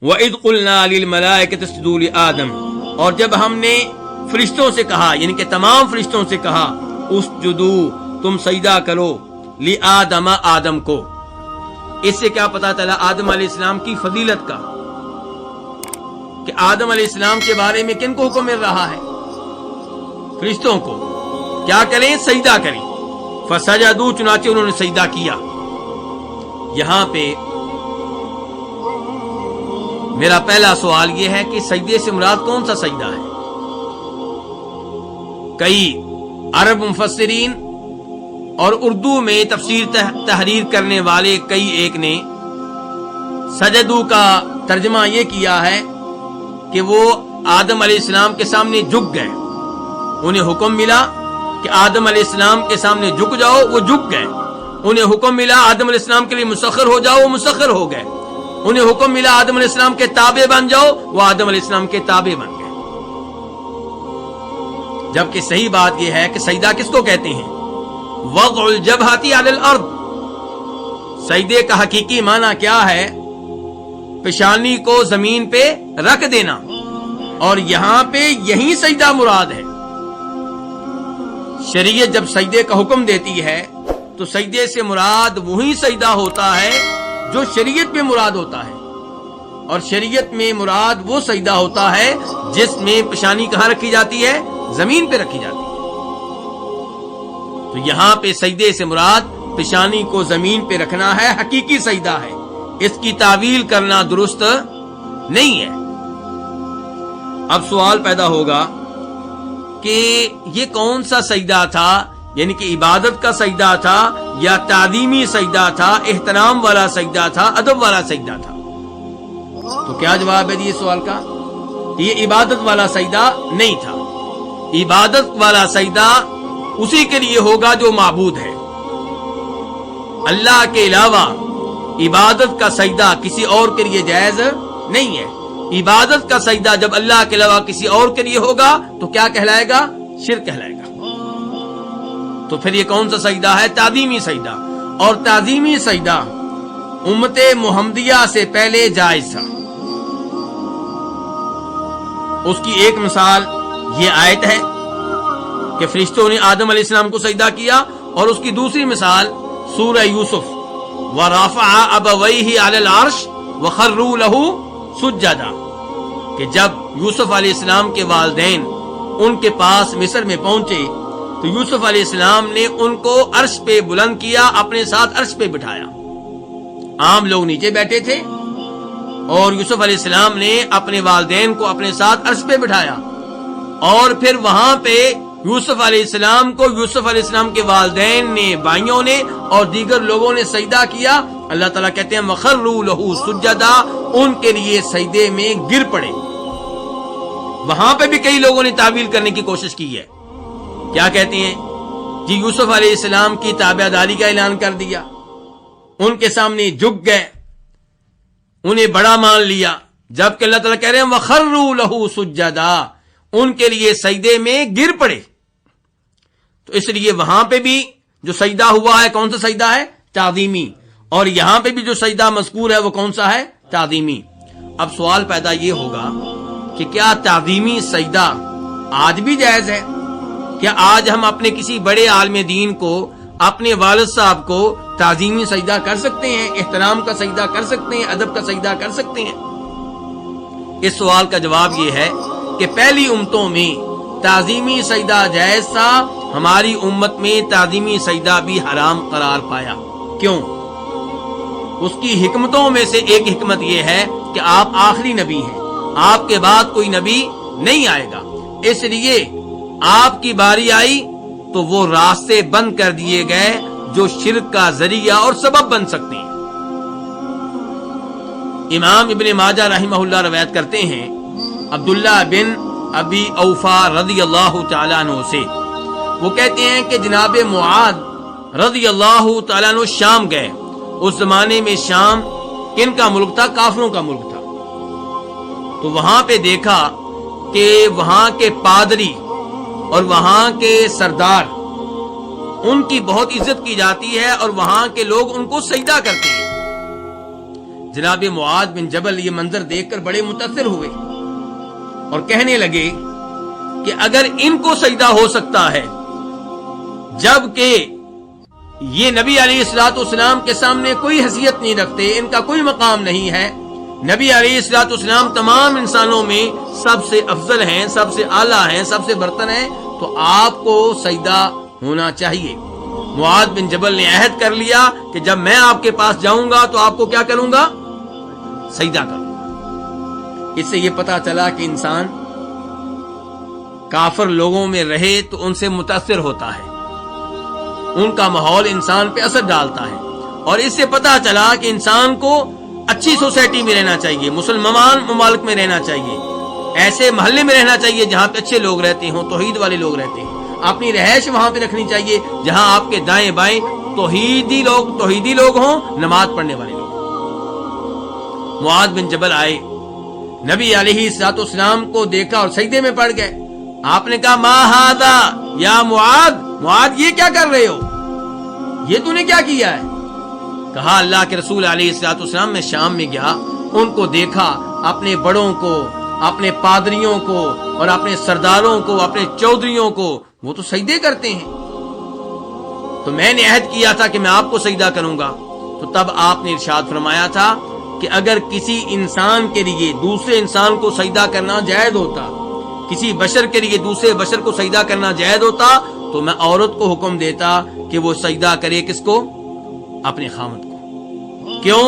وَإِذْ قُلْنَا لِلْمَلَائِكَةِ اسْجُدُوا لِآدَمَ، اور جب ہم نے فرشتوں سے کہا، یعنی کہ تمام فرشتوں سے کہا، اسجدوا، تم سجدہ کرو، لآدم، آدم کو۔ اس سے کیا پتا چلا آدم علیہ السلام کی فضیلت کا، کہ آدم علیہ السلام کے بارے میں کن کو حکم مل رہا ہے؟ فرشتوں کو کیا کریں؟ سجدہ کریں۔ فسجدوا، چنانچہ انہوں نے سجدہ کیا۔ یہاں پہ میرا پہلا سوال یہ ہے کہ سجدے سے مراد کون سا سجدہ ہے؟ کئی عرب مفسرین اور اردو میں تفسیر تحریر کرنے والے کئی ایک نے سجدو کا ترجمہ یہ کیا ہے کہ وہ آدم علیہ السلام کے سامنے جھک گئے، انہیں حکم ملا کہ آدم علیہ السلام کے سامنے جھک جاؤ، وہ جھک گئے۔ انہیں حکم ملا آدم علیہ السلام کے لیے مسخر ہو جاؤ، وہ مسخر ہو گئے۔ انہیں حکم ملا آدم علیہ السلام کے تابع بن جاؤ، وہ آدم علیہ السلام کے تابع بن گئے۔ جبکہ صحیح بات یہ ہے کہ سجدہ کس کو کہتے ہیں؟ وضع الجبہۃ علی الارض۔ سجدے کا حقیقی معنی کیا ہے؟ پیشانی کو زمین پہ رکھ دینا، اور یہاں پہ یہی سجدہ مراد ہے۔ شریعت جب سجدے کا حکم دیتی ہے تو سجدے سے مراد وہی سجدہ ہوتا ہے جو شریعت میں مراد ہوتا ہے، اور شریعت میں مراد وہ سجدہ ہوتا ہے جس میں پیشانی کہاں رکھی جاتی ہے؟ زمین پہ رکھی جاتی ہے۔ تو یہاں پہ سجدے سے مراد پیشانی کو زمین پہ رکھنا ہے، حقیقی سجدہ ہے، اس کی تعویل کرنا درست نہیں ہے۔ اب سوال پیدا ہوگا کہ یہ کون سا سجدہ تھا، یعنی کہ عبادت کا سجدہ تھا یا تعظیمی سجدہ تھا، احترام والا سجدہ تھا، ادب والا سجدہ تھا؟ تو کیا جواب ہے یہ سوال کا؟ یہ عبادت والا سجدہ نہیں تھا۔ عبادت والا سجدہ اسی کے لیے ہوگا جو معبود ہے۔ اللہ کے علاوہ عبادت کا سجدہ کسی اور کے لیے جائز نہیں ہے۔ عبادت کا سجدہ جب اللہ کے علاوہ کسی اور کے لیے ہوگا تو کیا کہلائے گا؟ شرک کہلائے گا۔ تو پھر یہ کون سا سجدہ ہے؟ تعظیمی سجدہ۔ اور تعظیمی سجدہ امت محمدیہ سے پہلے جائز تھا۔ اس کی ایک مثال یہ آیت ہے کہ فرشتوں نے آدم علیہ السلام کو سجدہ کیا، اور اس کی دوسری مثال سورہ یوسف، وَرَفَعَ أَبَوَيْهِ عَلَى الْعَرْشِ وَخَرُّوا لَهُ سُجَّدًا، کہ جب یوسف علیہ السلام کے والدین ان کے پاس مصر میں پہنچے تو یوسف علیہ السلام نے ان کو عرش پہ بلند کیا، اپنے ساتھ عرش پہ بٹھایا۔ عام لوگ نیچے بیٹھے تھے اور یوسف علیہ السلام نے اپنے والدین کو اپنے ساتھ عرش پہ بٹھایا، اور پھر وہاں پہ یوسف علیہ السلام کو یوسف علیہ السلام کے والدین نے، بھائیوں نے اور دیگر لوگوں نے سجدہ کیا۔ اللہ تعالیٰ کہتے ہیں وَخَرُّوا لَهُ سُجَّدًا، ان کے لیے سجدے میں گر پڑے۔ وہاں پہ بھی کئی لوگوں نے تعویل کرنے کی کوشش کی ہے۔ کیا کہتے ہیں؟ جی یوسف علیہ السلام کی تابع داری کا اعلان کر دیا، ان کے سامنے جھک گئے، انہیں بڑا مان لیا، جبکہ اللہ تعالیٰ کہہ رہے ہیں وَخَرُّوا لَهُ سُجَّدًا، ان کے لیے سجدے میں گر پڑے۔ تو اس لیے وہاں پہ بھی جو سجدہ ہوا ہے کون سا سجدہ ہے؟ تعظیمی، اور یہاں پہ بھی جو سجدہ مذکور ہے وہ کون سا ہے؟ تعظیمی۔ اب سوال پیدا یہ ہوگا کہ کیا تعظیمی سجدہ آج بھی جائز ہے؟ کیا آج ہم اپنے کسی بڑے عالم دین کو، اپنے والد صاحب کو تعظیمی سجدہ کر سکتے ہیں، احترام کا سجدہ کر سکتے ہیں، ادب کا سجدہ کر سکتے ہیں؟ اس سوال کا جواب یہ ہے کہ پہلی امتوں میں تعظیمی سجدہ جائز تھا، ہماری امت میں تعظیمی سجدہ بھی حرام قرار پایا۔ کیوں؟ اس کی حکمتوں میں سے ایک حکمت یہ ہے کہ آپ آخری نبی ہیں، آپ کے بعد کوئی نبی نہیں آئے گا، اس لیے آپ کی باری آئی تو وہ راستے بند کر دیے گئے جو شرک کا ذریعہ اور سبب بن سکتے ہیں۔ امام ابن ماجہ رحمہ اللہ روایت کرتے ہیں عبداللہ بن ابی اوفا رضی اللہ تعالیٰ عنہ سے، وہ کہتے ہیں کہ جناب معاذ رضی اللہ تعالیٰ عنہ شام گئے۔ اس زمانے میں شام کن کا ملک تھا؟ کافروں کا ملک تھا۔ تو وہاں پہ دیکھا کہ وہاں کے پادری اور وہاں کے سردار، ان کی بہت عزت کی جاتی ہے اور وہاں کے لوگ ان کو سجدہ کرتے ہیں۔ جناب معاذ بن جبل یہ منظر دیکھ کر بڑے متاثر ہوئے اور کہنے لگے کہ اگر ان کو سجدہ ہو سکتا ہے جبکہ یہ نبی علیہ الصلوۃ والسلام کے سامنے کوئی حیثیت نہیں رکھتے، ان کا کوئی مقام نہیں ہے، نبی علیہ الصلوۃ والسلام تمام انسانوں میں سب سے افضل ہیں، سب سے اعلیٰ ہیں، سب سے برتر ہیں، تو آپ کو سجدہ ہونا چاہیے۔ معاذ بن جبل نے عہد کر لیا کہ جب میں آپ کے پاس جاؤں گا تو آپ کو کیا کروں گا؟ سجدہ کروں گا۔ اس سے یہ پتا چلا کہ انسان کافر لوگوں میں رہے تو ان سے متاثر ہوتا ہے، ان کا ماحول انسان پہ اثر ڈالتا ہے، اور اس سے پتا چلا کہ انسان کو اچھی سوسائٹی میں رہنا چاہیے، مسلمان ممالک میں رہنا چاہیے، ایسے محلے میں رہنا چاہیے جہاں پہ اچھے لوگ رہتے ہوں، توحید والے لوگ رہتے ہیں، اپنی رہائش وہاں پہ رکھنی چاہیے جہاں آپ کے دائیں بائیں توحیدی لوگ ہوں، نماز پڑھنے والے لوگ۔ معاذ بن جبل آئے، نبی علیہ الصلوۃ والسلام کو دیکھا اور سجدے میں پڑ گئے۔ آپ نے کہا ما ھذا یا معاذ یہ کیا کر رہے ہو، یہ تو نے کیا کیا ہے؟ کہا اللہ کے رسول علیہ الصلوۃ والسلام میں شام میں گیا، ان کو دیکھا، اپنے بڑوں کو، اپنے پادریوں کو اور اپنے سرداروں کو، اپنے چودھریوں کو، وہ تو سجدے کرتے ہیں، تو میں نے عہد کیا تھا کہ میں آپ کو سجدہ کروں گا۔ تو تب آپ نے ارشاد فرمایا تھا کہ اگر کسی انسان کے لیے دوسرے انسان کو سجدہ کرنا جائز ہوتا، کسی بشر کے لیے دوسرے بشر کو سجدہ کرنا جائز ہوتا، تو میں عورت کو حکم دیتا کہ وہ سجدہ کرے کس کو؟ اپنے خاوند کو۔ کیوں؟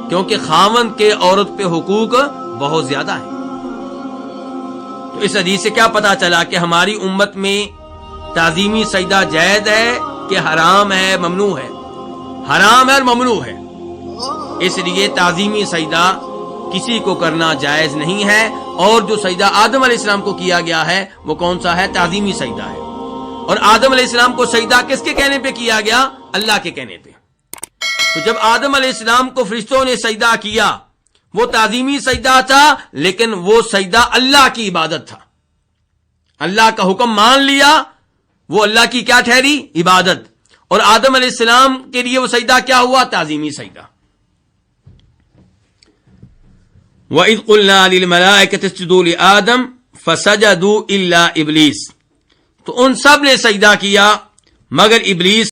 کیونکہ خاوند کے عورت پہ حقوق بہت زیادہ ہیں۔ تو اس حدیث سے کیا پتا چلا کہ ہماری امت میں تعظیمی سجدہ جائز ہے کہ حرام ہے، ممنوع ہے؟ حرام ہے اور ممنوع ہے۔ اس لیے تعظیمی سجدہ کسی کو کرنا جائز نہیں ہے، اور جو سجدہ آدم علیہ السلام کو کیا گیا ہے وہ کون سا ہے؟ تعظیمی سجدہ ہے۔ اور آدم علیہ السلام کو سجدہ کس کے کہنے پہ کیا گیا؟ اللہ کے کہنے پہ۔ تو جب آدم علیہ السلام کو فرشتوں نے سجدہ کیا، وہ تعظیمی سجدہ تھا، لیکن وہ سجدہ اللہ کی عبادت تھا، اللہ کا حکم مان لیا، وہ اللہ کی کیا ٹھہری؟ عبادت۔ اور آدم علیہ السلام کے لیے وہ سجدہ کیا ہوا؟ تعظیمی سجدہ۔ وَإِذْ قُلْنَا لِلْمَلَائِكَةِ اسْجُدُوا لِآدَمَ فَسَجَدُوا إِلَّا إِبْلِيسَ، تو ان سب نے سجدہ کیا مگر ابلیس